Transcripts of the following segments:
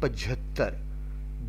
75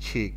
6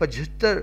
75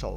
100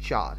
4।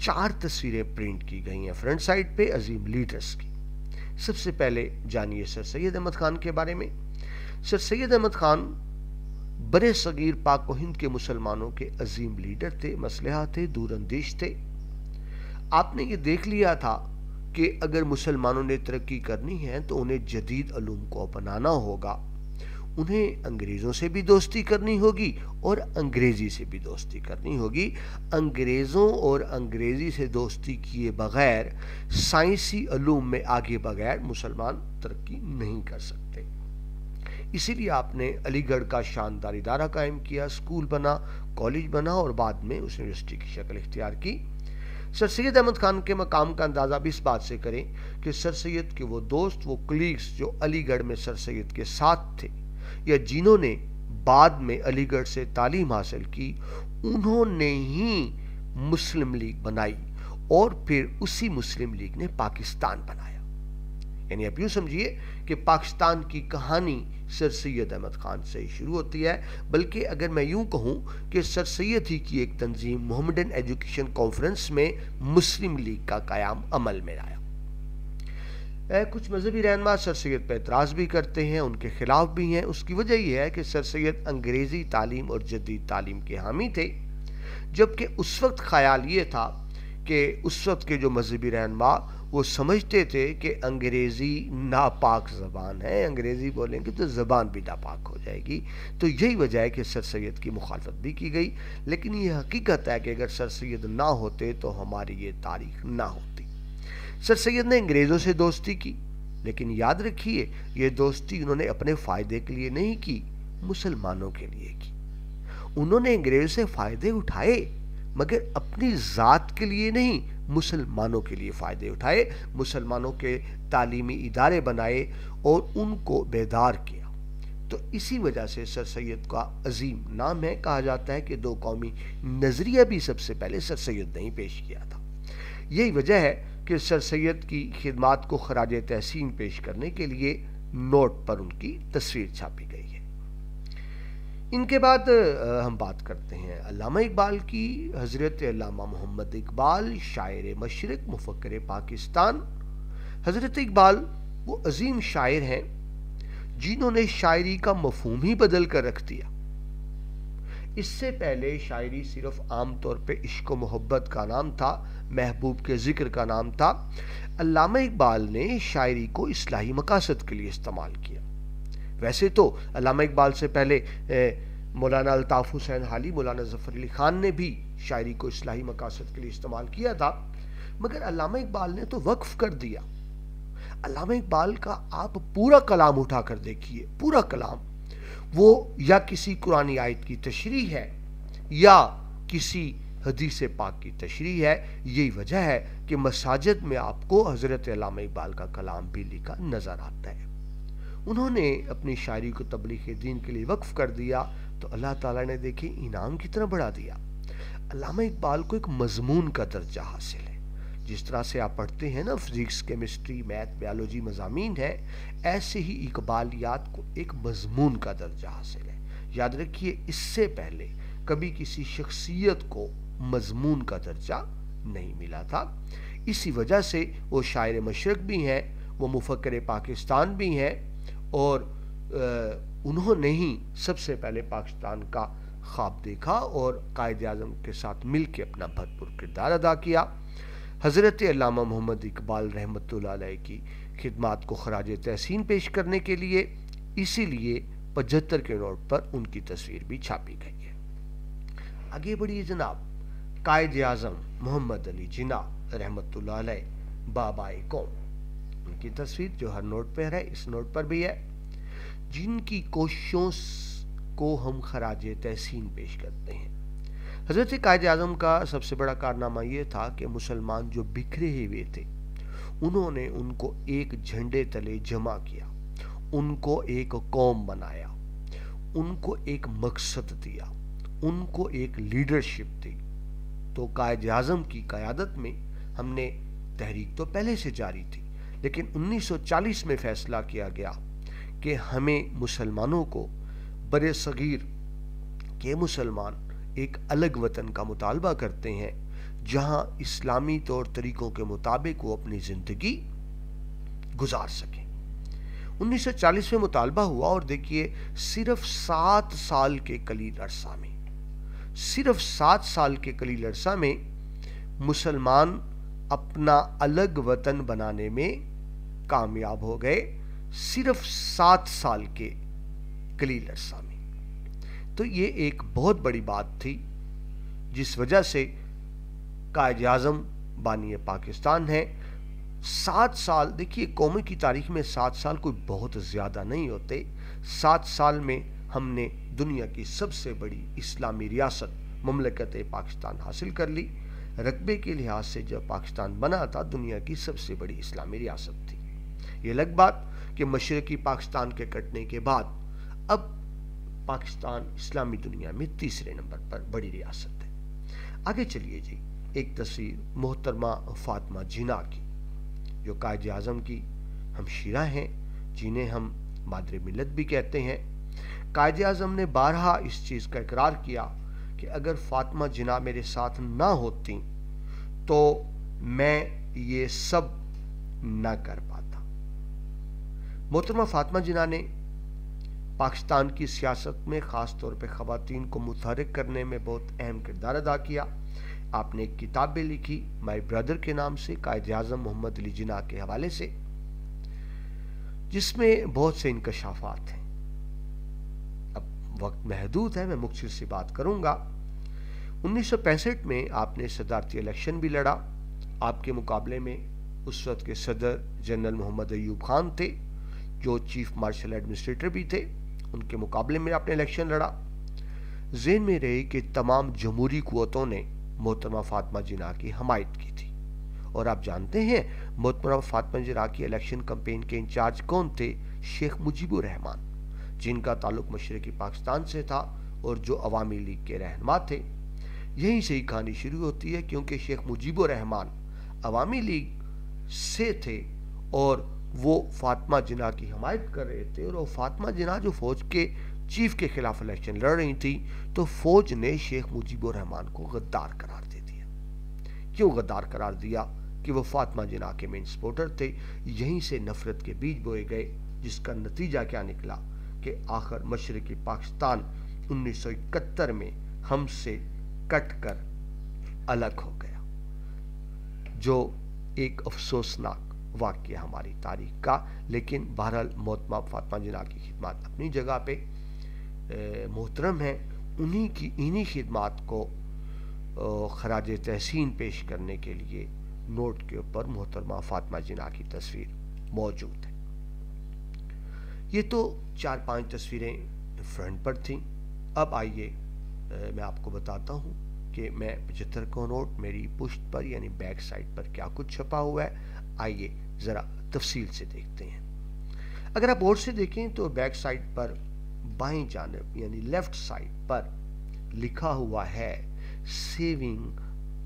4 تصویریں پرنٹ کی گئی ہیں فرنٹ سائڈ پہ عظیم لیڈرز کی۔ سب سے پہلے جانیے سر سید احمد خان کے بارے میں۔ سر سید احمد خان برے صغیر پاک و ہند کے مسلمانوں کے عظیم لیڈر تھے، مصلحہ تھے، دور اندیش تھے۔ آپ نے یہ دیکھ لیا تھا کہ اگر مسلمانوں نے ترقی کرنی ہے تو انہیں جدید علوم کو اپنانا ہوگا، انہیں انگریزوں سے بھی دوستی کرنی ہوگی اور انگریزی سے بھی دوستی کرنی ہوگی۔ انگریزوں اور انگریزی سے دوستی کیے بغیر، سائنسی علوم میں آگے بغیر مسلمان ترقی نہیں کر سکتے۔ اسی لیے آپ نے علی گڑھ کا شاندار ادارہ قائم کیا، اسکول بنا، کالج بنا اور بعد میں اس یونیورسٹی کی شکل اختیار کی۔ سر سید احمد خان کے مقام کا اندازہ بھی اس بات سے کریں کہ سر سید کے وہ دوست، وہ کلیگز جو علی گڑھ میں سر سید کے ساتھ تھے یا جنہوں نے بعد میں علی گڑھ سے تعلیم حاصل کی، انہوں نے ہی مسلم لیگ بنائی اور پھر اسی مسلم لیگ نے پاکستان بنایا۔ یعنی اب یوں سمجھیے کہ پاکستان کی کہانی سر سید احمد خان سے ہی شروع ہوتی ہے، بلکہ اگر میں یوں کہوں کہ سر سید ہی کی ایک تنظیم محمدن ایجوکیشن کانفرنس میں مسلم لیگ کا قیام عمل میں آیا۔ کچھ مذہبی رہنما سر سید پہ اعتراض بھی کرتے ہیں، ان کے خلاف بھی ہیں۔ اس کی وجہ یہ ہے کہ سر سید انگریزی تعلیم اور جدید تعلیم کے حامی تھے، جبکہ اس وقت خیال یہ تھا کہ اس وقت کے جو مذہبی رہنما وہ سمجھتے تھے کہ انگریزی ناپاک زبان ہے، انگریزی بولیں گے تو زبان بھی ناپاک ہو جائے گی۔ تو یہی وجہ ہے کہ سر سید کی مخالفت بھی کی گئی، لیکن یہ حقیقت ہے کہ اگر سر سید نہ ہوتے تو ہماری یہ تاریخ نہ ہوتی۔ سر سید نے انگریزوں سے دوستی کی، لیکن یاد رکھیے یہ دوستی انہوں نے اپنے فائدے کے لیے نہیں کی، مسلمانوں کے لیے کی۔ انہوں نے انگریزوں سے فائدے اٹھائے مگر اپنی ذات کے لیے نہیں، مسلمانوں کے لیے فائدے اٹھائے، مسلمانوں کے تعلیمی ادارے بنائے اور ان کو بیدار کیا۔ تو اسی وجہ سے سر سید کا عظیم نام ہے، کہا جاتا ہے کہ دو قومی نظریہ بھی سب سے پہلے سر سید نے ہی پیش کیا تھا۔ یہی وجہ ہے کہ سر سید کی خدمات کو خراج تحسین پیش کرنے کے لیے نوٹ پر ان کی تصویر چھاپی گئی ہے۔ ان کے بعد ہم بات کرتے ہیں علامہ اقبال کی۔ حضرت علامہ محمد اقبال، شاعر مشرق، مفکر پاکستان۔ حضرت اقبال وہ عظیم شاعر ہیں جنہوں نے شاعری کا مفہوم ہی بدل کر رکھ دیا۔ اس سے پہلے شاعری صرف عام طور پہ عشق و محبت کا نام تھا، محبوب کے ذکر کا نام تھا۔ علامہ اقبال نے شاعری کو اصلاحی مقاصد کے لیے استعمال کیا۔ ویسے تو علامہ اقبال سے پہلے مولانا الطاف حسین حالی، مولانا ظفر علی خان نے بھی شاعری کو اصلاحی مقاصد کے لیے استعمال کیا تھا، مگر علامہ اقبال نے تو وقف کر دیا۔ علامہ اقبال کا آپ پورا کلام اٹھا کر دیکھیے، پورا کلام وہ یا کسی قرآنی آیت کی تشریح ہے یا کسی حدیث پاک کی تشریح ہے۔ یہی وجہ ہے کہ مساجد میں آپ کو حضرت علامہ اقبال کا کلام بھی لکھا نظر آتا ہے۔ انہوں نے اپنی شاعری کو تبلیغ دین کے لیے وقف کر دیا تو اللہ تعالیٰ نے دیکھیں انعام کتنا بڑا دیا۔ علامہ اقبال کو ایک مضمون کا درجہ حاصل ہے۔ جس طرح سے آپ پڑھتے ہیں نا فزکس، کیمسٹری، میتھ، بیالوجی مضامین ہے، ایسے ہی اقبالیات کو ایک مضمون کا درجہ حاصل ہے۔ یاد رکھیے اس سے پہلے کبھی کسی شخصیت کو مضمون کا درجہ نہیں ملا تھا۔ اسی وجہ سے وہ شاعر مشرق بھی ہیں، وہ مفکر پاکستان بھی ہیں، اور انہوں نے ہی سب سے پہلے پاکستان کا خواب دیکھا اور قائد اعظم کے ساتھ مل کے اپنا بھرپور کردار ادا کیا۔ حضرت علامہ محمد اقبال رحمۃ اللہ علیہ کی خدمات کو خراج تحسین پیش کرنے کے لیے اسی لیے 75 کے نوٹ پر ان کی تصویر بھی چھاپی گئی ہے۔ آگے بڑھیے جناب، قائد اعظم محمد علی جناح رحمۃ اللہ علیہ، بابائے قوم، ان کی تصویر جو ہر نوٹ پر ہے، اس نوٹ پر بھی ہے، جن کی کوششوں کو ہم خراج تحسین پیش کرتے ہیں۔ حضرت قائد اعظم کا سب سے بڑا کارنامہ یہ تھا کہ مسلمان جو بکھرے ہوئے تھے انہوں نے ان کو ایک جھنڈے تلے جمع کیا، ان کو ایک قوم بنایا، ان کو ایک مقصد دیا، ان کو ایک لیڈرشپ دی۔ تو قائد اعظم کی قیادت میں ہم نے تحریک تو پہلے سے جاری تھی، لیکن 1940 میں فیصلہ کیا گیا کہ ہمیں مسلمانوں کو برے صغیر کے مسلمان ایک الگ وطن کا مطالبہ کرتے ہیں جہاں اسلامی طور طریقوں کے مطابق وہ اپنی زندگی گزار سکیں۔ 1940 میں مطالبہ ہوا اور دیکھیے صرف 7 سال کے قلیل عرصہ میں، صرف 7 سال کے قلیل عرصہ میں مسلمان اپنا الگ وطن بنانے میں کامیاب ہو گئے، صرف 7 سال کے قلیل عرصہ میں۔ تو یہ ایک بہت بڑی بات تھی جس وجہ سے قائد اعظم بانی پاکستان ہے۔ 7 سال، دیکھیے قومی کی تاریخ میں 7 سال کوئی بہت زیادہ نہیں ہوتے۔ 7 سال میں ہم نے دنیا کی سب سے بڑی اسلامی ریاست مملکت پاکستان حاصل کر لی۔ رقبے کے لحاظ سے جب پاکستان بنا تھا دنیا کی سب سے بڑی اسلامی ریاست تھی۔ یہ الگ بات کہ مشرقی پاکستان کے کٹنے کے بعد اب پاکستان اسلامی دنیا میں تیسرے نمبر پر بڑی ریاست ہے۔ آگے چلیے جی، ایک تصویر محترمہ فاطمہ جناح کی، جو قائد اعظم کی ہمشیرہ ہیں، جنہیں ہم مادر ملت بھی کہتے ہیں۔ قائد اعظم نے بارہا اس چیز کا اقرار کیا کہ اگر فاطمہ جناح میرے ساتھ نہ ہوتی تو میں یہ سب نہ کر پاتا۔ محترمہ فاطمہ جناح نے پاکستان کی سیاست میں خاص طور پہ خواتین کو متحرک کرنے میں بہت اہم کردار ادا کیا۔ آپ نے ایک کتاب بھی لکھی مائی برادر کے نام سے، قائد اعظم محمد علی جناح کے حوالے سے، جس میں بہت سے انکشافات ہیں۔ اب وقت محدود ہے، میں مختصر سی بات کروں گا۔ 1965 میں آپ نے صدارتی الیکشن بھی لڑا۔ آپ کے مقابلے میں اس وقت کے صدر جنرل محمد ایوب خان تھے، جو چیف مارشل ایڈمنسٹریٹر بھی تھے۔ ان کے مقابلے میں آپ نے الیکشن لڑا۔ ذہن میں رہے کہ تمام جمہوری قوتوں نے محترمہ فاطمہ جناح کی حمایت کی تھی، اور آپ جانتے ہیں محترمہ فاطمہ جناح کی الیکشن کمپین کے انچارج کون تھے؟ شیخ مجیب الرحمان، جن کا تعلق مشرقی پاکستان سے تھا اور جو عوامی لیگ کے رہنما تھے۔ یہیں سے ہی کہانی شروع ہوتی ہے، کیونکہ شیخ مجیب الرحمان عوامی لیگ سے تھے اور وہ فاطمہ جناح کی حمایت کر رہے تھے، اور وہ فاطمہ جناح جو فوج کے چیف کے خلاف الیکشن لڑ رہی تھی، تو فوج نے شیخ مجیب الرحمان کو غدار قرار دے دیا۔ کیوں غدار قرار دیا؟ کہ وہ فاطمہ جناح کے مین سپورٹر تھے۔ یہیں سے نفرت کے بیج بوئے گئے، جس کا نتیجہ کیا نکلا کہ آخر مشرقی پاکستان 1971 میں ہم سے کٹ کر الگ ہو گیا، جو ایک افسوسناک واقعہ ہماری تاریخ کا۔ لیکن بہرحال محترمہ فاطمہ جناح کی خدمات اپنی جگہ پہ محترم ہیں۔ انہی خدمات کو خراج تحسین پیش کرنے کے لیے نوٹ کے اوپر محترمہ فاطمہ جناح کی تصویر موجود ہے۔ یہ تو 4-5 تصویریں فرنٹ پر تھیں۔ اب آئیے میں آپ کو بتاتا ہوں کہ میں 75 کو نوٹ میری پشت پر یعنی بیک سائڈ پر کیا کچھ چھپا ہوا ہے۔ آئیے ذرا تفصیل سے دیکھتے ہیں۔ اگر آپ اور سے دیکھیں تو بیک سائڈ پر بائیں جانب یعنی لیفٹ سائڈ پر لکھا ہوا ہے سیونگ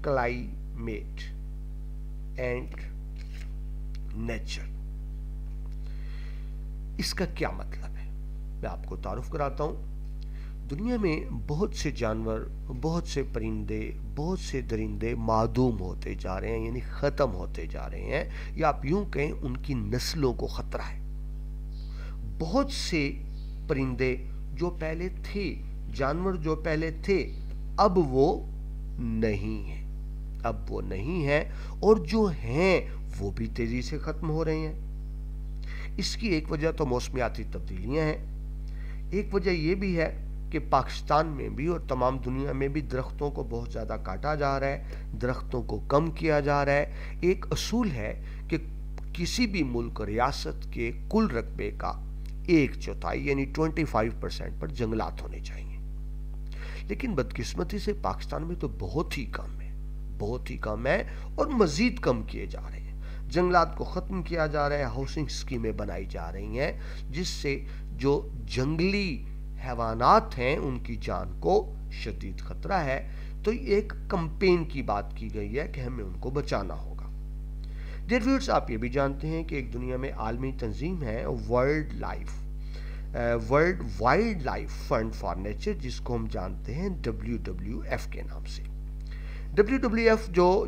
کلائمیٹ اینڈ نیچر۔ اس کا کیا مطلب ہے؟ میں آپ کو تعارف کراتا ہوں۔ دنیا میں بہت سے جانور، بہت سے پرندے، بہت سے درندے معدوم ہوتے جا رہے ہیں، یعنی ختم ہوتے جا رہے ہیں، یا آپ یوں کہیں ان کی نسلوں کو خطرہ ہے۔ بہت سے پرندے جو پہلے تھے، جانور جو پہلے تھے، اب وہ نہیں ہیں، اب وہ نہیں ہیں، اور جو ہیں وہ بھی تیزی سے ختم ہو رہے ہیں۔ اس کی ایک وجہ تو موسمیاتی تبدیلیاں ہیں، ایک وجہ یہ بھی ہے کہ پاکستان میں بھی اور تمام دنیا میں بھی درختوں کو بہت زیادہ کاٹا جا رہا ہے، درختوں کو کم کیا جا رہا ہے۔ ایک اصول ہے کہ کسی بھی ملک ریاست کے کل رقبے کا 1/4 یعنی 25% پر جنگلات ہونے چاہیے، لیکن بدقسمتی سے پاکستان میں تو بہت ہی کم ہے، بہت ہی کم ہے، اور مزید کم کیے جا رہے ہیں۔ جنگلات کو ختم کیا جا رہا ہے، ہاؤسنگ سکیمیں بنائی جا رہی ہیں، جس سے جو جنگلی حیوانات ہیں ان کی جان کو شدید خطرہ ہے۔ تو ایک کمپین کی بات کی گئی ہے کہ ہمیں ان کو بچانا ہوگا۔ ڈیئر ویورز، آپ یہ بھی جانتے ہیں کہ ایک دنیا میں عالمی تنظیم ہے world wild life fund for nature, جس کو ہم جانتے ہیں WWF کے نام سے۔ WWF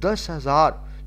10,000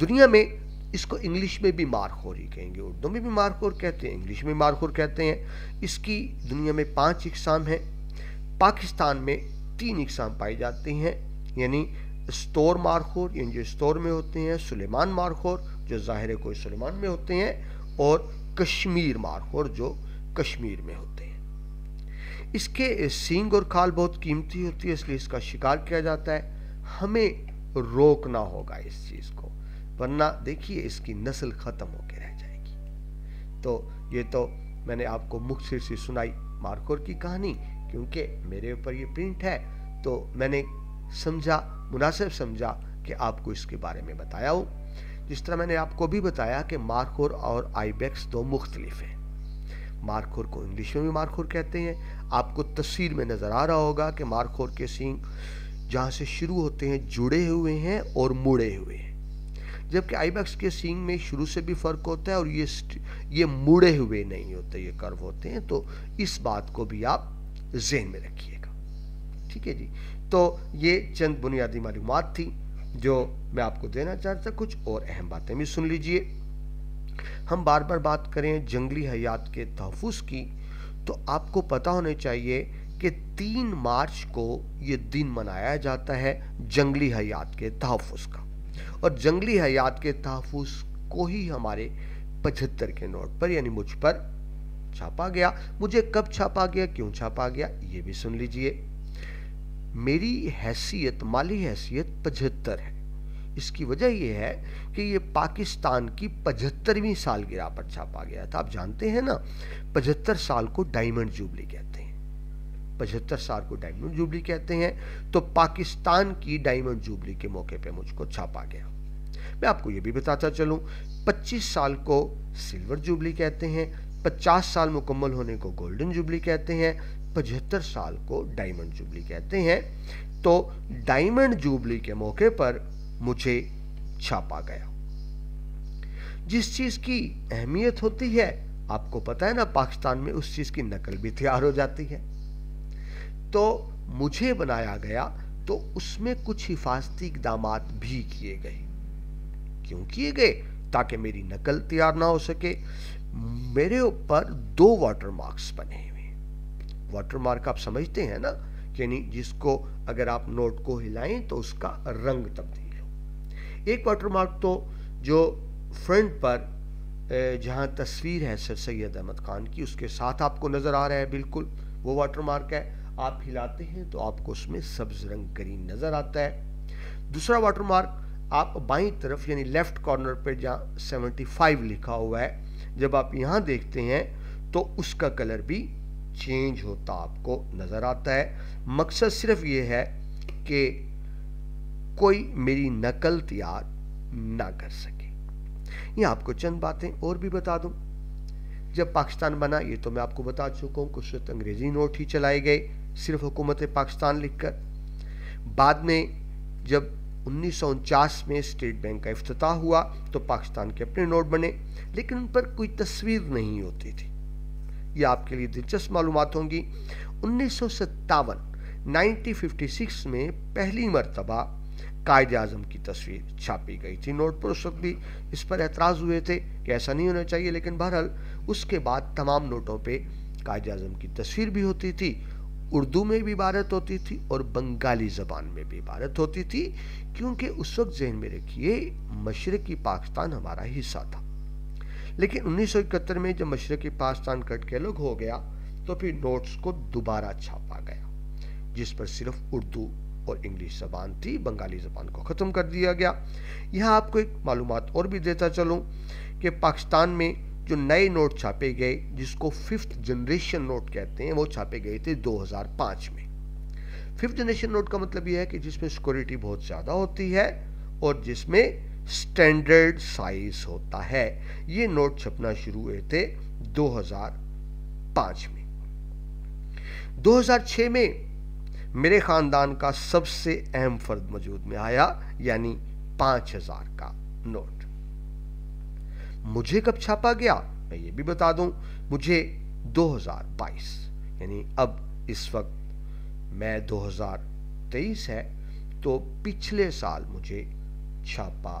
دنیا میں اس کو انگلش میں بھی مارخوری کہیں گے، اردو میں بھی مارخور کہتے ہیں، انگلش میں مارخور کہتے ہیں۔ اس کی دنیا میں 5 اقسام ہیں۔ پاکستان میں 3 اقسام پائی جاتی ہیں، یعنی اسٹور مارخور یعنی جو اسٹور میں ہوتے ہیں، سلیمان مارخور جو ظاہر کوئی سلیمان میں ہوتے ہیں، اور کشمیر مارخور جو کشمیر میں ہوتے ہیں۔ اس کے سینگ اور کھال بہت قیمتی ہوتی ہے، اس لیے اس کا شکار کیا جاتا ہے۔ ہمیں روکنا ہوگا اس چیز کو، ورنہ دیکھیے اس کی نسل ختم ہو کے رہ جائے گی۔ تو یہ تو میں نے آپ کو مختصر سی سنائی مارخور کی کہانی، کیونکہ میرے اوپر یہ پرنٹ ہے تو میں نے مناسب سمجھا کہ آپ کو اس کے بارے میں بتایا ہوں۔ جس طرح میں نے آپ کو بھی بتایا کہ مارخور اور آئیبیکس دو مختلف ہیں۔ مارخور کو انگلش میں بھی مارخور کہتے ہیں۔ آپ کو تصویر میں نظر آ رہا ہوگا کہ مارخور کے سینگ جہاں سے شروع ہوتے ہیں جڑے ہوئے ہیں اور مڑے ہوئے ہیں، جبکہ آئیبیکس کے سینگ میں شروع سے بھی فرق ہوتا ہے اور یہ مڑے ہوئے نہیں ہوتے، یہ کرو ہوتے ہیں۔ تو اس بات کو بھی آپ ذہن میں رکھیے گا، ٹھیک ہے جی۔ تو یہ چند بنیادی معلومات تھی جو میں آپ کو دینا چاہتا تھا۔ کچھ اور اہم باتیں بھی سن لیجئے۔ ہم بار بار بات کریں جنگلی حیات کے تحفظ کی، تو آپ کو پتہ ہونے چاہیے کہ 3 مارچ کو یہ دن منایا جاتا ہے جنگلی حیات کے تحفظ کا، اور جنگلی حیات کے تحفظ کو ہی ہمارے 75 کے نوٹ پر یعنی مجھ پر چھاپا گیا۔ مجھے کب چھاپا گیا، کیوں چھاپا گیا، یہ بھی سن لیجئے۔ میری حیثیت، مالی حیثیت 75 ہے۔ اس کی وجہ یہ ہے کہ یہ پاکستان کی 75ویں سالگرہ پر چھاپا گیا تھا۔ آپ جانتے ہیں نا 75 سال کو ڈائمنڈ جوبلی کہتے ہیں، 75 سال کو ڈائمنڈ جوبلی کہتے ہیں۔ تو پاکستان کی ڈائمنڈ جوبلی کے موقع پہ مجھ کو چھاپا گیا۔ میں آپ کو یہ بھی بتاتا چلوں 25 سال کو سلور جوبلی کہتے ہیں، 50 سال مکمل ہونے کو گولڈن جوبلی کہتے ہیں، 75 سال کو ڈائمنڈ جوبلی کہتے ہیں۔ تو ڈائمنڈ جوبلی کے موقع پر مجھے چھاپا گیا۔ جس چیز کی اہمیت ہوتی ہے آپ کو پتہ ہے نا، پاکستان میں اس چیز کی نقل بھی تیار ہو جاتی ہے۔ تو مجھے بنایا گیا تو اس میں کچھ حفاظتی اقدامات بھی کیے گئے۔ کیوں کیے گئے؟ تاکہ میری نقل تیار نہ ہو سکے۔ میرے اوپر 2 واٹر مارکس بنے ہوئے۔ واٹر مارک آپ سمجھتے ہیں نا، یعنی جس کو اگر آپ نوٹ کو ہلائیں تو اس کا رنگ تبدیل ہو۔ ایک واٹر مارک تو جو فرنٹ پر جہاں تصویر ہے سر سید احمد خان کی، اس کے ساتھ آپ کو نظر آ رہا ہے، بالکل وہ واٹر مارک ہے۔ آپ ہلاتے ہیں تو آپ کو اس میں سبز رنگ گرین نظر آتا ہے۔ دوسرا واٹر مارک آپ بائیں طرف یعنی لیفٹ کارنر پہ جہاں 75 لکھا ہوا ہے، جب آپ یہاں دیکھتے ہیں تو اس کا کلر بھی چینج ہوتا آپ کو نظر آتا ہے۔ مقصد صرف یہ ہے کہ کوئی میری نقل تیار نہ کر سکے۔ یہ آپ کو چند باتیں اور بھی بتا دوں۔ جب پاکستان بنا، یہ تو میں آپ کو بتا چکا ہوں، کچھ وقت انگریزی نوٹ ہی چلائے گئے صرف حکومت پاکستان لکھ کر۔ بعد میں جب 1949 میں اسٹیٹ بینک کا افتتاح ہوا تو پاکستان کے اپنے نوٹ بنے، لیکن ان پر کوئی تصویر نہیں ہوتی تھی۔ یہ آپ کے لیے دلچسپ معلومات ہوں گی۔ 1956 میں پہلی مرتبہ قائد اعظم کی تصویر چھاپی گئی تھی نوٹ پر۔ اس وقت بھی اس پر اعتراض ہوئے تھے کہ ایسا نہیں ہونا چاہیے، لیکن بہرحال اس کے بعد تمام نوٹوں پہ قائد اعظم کی تصویر بھی ہوتی تھی، اردو میں بھی عبارت ہوتی تھی اور بنگالی زبان میں بھی عبارت ہوتی تھی، کیونکہ اس وقت ذہن میں رکھیے مشرقی پاکستان ہمارا حصہ تھا۔ لیکن 1971 میں جب مشرقی پاکستان کٹ کے الگ ہو گیا تو پھر نوٹس کو دوبارہ چھاپا گیا، جس پر صرف اردو اور انگلش زبان تھی، بنگالی زبان کو ختم کر دیا گیا۔ یہاں آپ کو ایک معلومات اور بھی دیتا چلوں کہ پاکستان میں جو نئے نوٹ چھاپے گئے جس کو 5th جنریشن نوٹ کہتے ہیں، وہ چھاپے گئے تھے 2005 میں۔ 5th جنریشن نوٹ کا مطلب یہ ہے کہ جس میں سیکورٹی بہت زیادہ ہوتی ہے اور جس میں سٹینڈرڈ سائز ہوتا ہے۔ یہ نوٹ چھپنا شروع ہوئے تھے 2005 میں۔ 2006 میں میرے خاندان کا سب سے اہم فرد وجود میں آیا، یعنی 5000 کا نوٹ۔ مجھے کب چھاپا گیا میں یہ بھی بتا دوں، مجھے 2022 یعنی اب اس وقت میں 2023 ہے تو پچھلے سال مجھے چھاپا